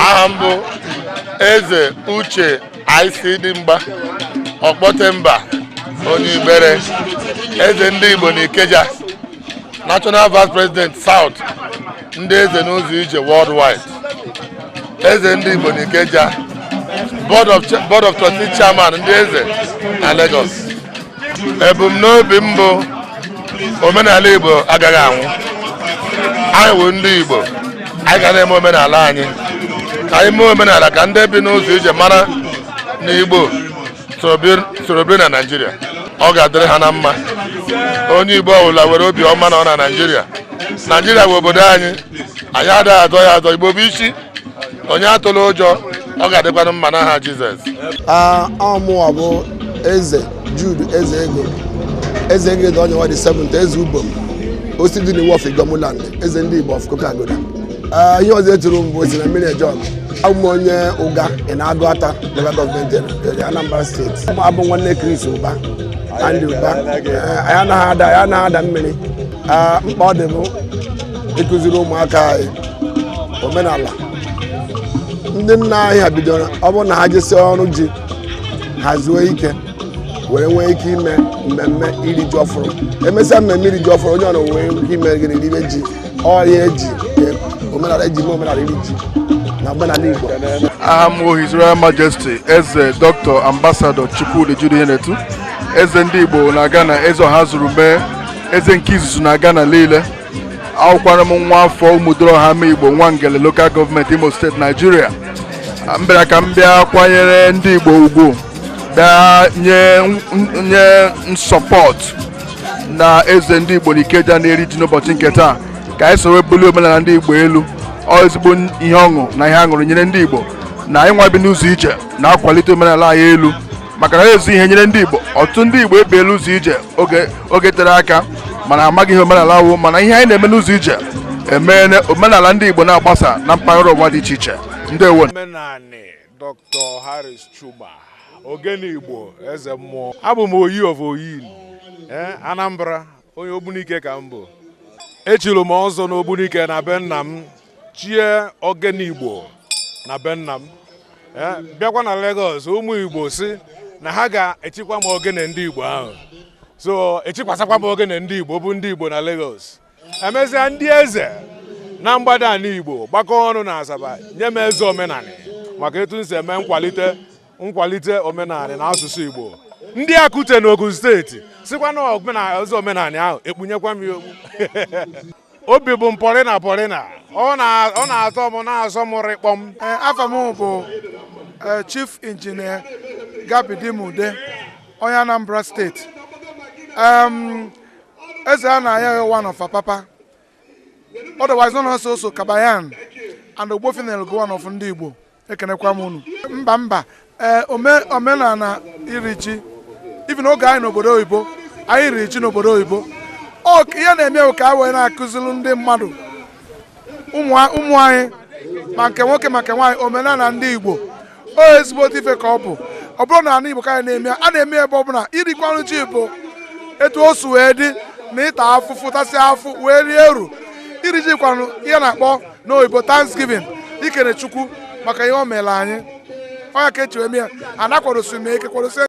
aha mbụ Eze Uche Dimgba Okpotemba onye Ibere, eze ndị Igbo n'Ikeja, National Vice President South, ndị eze n'ụzọ ije worldwide, eze ndị Igbo n'Ikeja, Board of Trustee Chairman ndị eze na Lagos. Ebumnobi mbụ omenala Igbo agaghị anwụ. Anyị wụ ndị Igbo, anyị ga na-eme omenala anyị. Ka anyị mee omenala ka ndị bi n'ụzọ ije mara na Igbo soro biri na Naịjirịa. Ọ ga-adịrị ha na mma. Onye Igbo ọbụla were obi ọma na ọ na Naịjirịa. Naịjirịa bụ obodo anyị. Anyị adịghị azọ ya azọ. Igbo bụ isi. Onye atụla ụjọ, ọ ga-adịkwanụ mma n'aha Jizọs. Ọmụwa bụ Eze Jude Eze Ego. Eze Ego dị onye nwa dị 7th Eze Ugbo. Osi dị n'iwu of Igomuland, eze ndị Igbo of Kokagoda. Ihe ọzọ eturu mbụ si na mmiri ejọg. Abụ m onye ụga na-agụ ata local government Anambra steeti. Abụ nwanne Chris Ụba, Andy Ụba. Anyị anaghị ada mmiri. Mkpa ọ dị bụ ịkụziri ụmụaka anyị omenala. Ndị nna anyị ha bidoro, ọ bụrụ na ha jesi ọrụ ji, ha zuo ike, were nwee ike ime mmemme iri ji ọfụrụ. Emesịa mmemme iri ji ọfụrụ, onye ọrụ nwere ike ime gịnị iribe ji, ọrịa eji omenala eji mee omenala iri ji na omenala Igbo. Aha m His Royal Majesty Eze Dr. Ambassador Chukwudi Jude Nyenetu, eze ndị Igbo na Ghana, eze ọha zuru mee, eze nke izuzu na Ghana niile. Akwụkwara m nwa afọ Umudoroha Igbo Nwangele Local Government Imo State, Nigeria. Mbịara ka m bịa kwanyere ndị Igbo ugwu, bịa nye nsọpọt na eze ndị Igbo n'Ikeja na-eri ji n'ụbọchị nke taa, ka anyị soro bulie omenala ndị Igbo elu. Ọ ezigbo ihe ọṅụ na ihe aṅụrị nyere ndị Igbo na anyị nwa bi n'ụzọ ije na-akwalite omenala anyị elu, maka na ezi ihe nyere ndị Igbo. Ọtụtụ ndị Igbo ebiela ụzọ ije oge tere aka mana amaghị ihe omenala wụ, mana ihe anyị na-eme n'ụzọ ije emeela omenala ndị Igbo na-agbasa na mpaghara ụwa dị iche iche. Ndewo. Omenani Dr. Harris Chuba, Ogene Igbo, eze mmụọ. Abụ m Oyi of Oyin, Anambra, onye Ogbunike ka m bụ. Echiri m ọzọ n'Ogbunike na be nna m, chie Ogene Igbo na be nna m. Bịakwa na Lagos, ụmụ Igbo si na ha ga-echikwa m ogene ndị Igbo ahụ. So echikwasakwa m ogene ndị Igbo bụ ndị Igbo na Lagos. Emesịa ndị eze na mgbada ala Igbo gbakọ ọnụ na Asaba nye m eze omenani maka etu nsi eme nkwalite omenani na asụsụ Igbo. Ndị Akute na Ogun steeti sikwa na eze omenani ahụ ekpunyekwa m okpu. Obi bụ mpọrịna ọ na-atọ m na-asọ m rịkpọm. Afa m bụ Chief Engineer Gabidimude, onye Anambra steeti. Eze a na-aya one of papa, otherwise known as also Kabayan, and Ogbofinel go one of ndị Igbo. Ekenekwa m unu. Mba omenala iri ji, even oge anyị n'obodo oyibo, anyị iri ji n'obodo oyibo. Ihe na-eme ka wee na-akụziri ndị mmadụ ụmụ anyị ma nke nwoke ma nke nwaanyị omenala ndị Igbo. O ezigbo ife ka ọ bụ. Ọ bụrụ na ndị Igbo ka anyị na-eme ebe ọ bụla irikwanụ ji bụ etu o su wee dị na ịta afụfụ tasị afụ wee rie uru. Iri ji kwanụ ihe na-akpọ n'oyibo Thanksgiving, ikele Chukwu maka ihe o mere anyị. Ọ ya ka echi eme ya, anakwadosi m eke kwadosi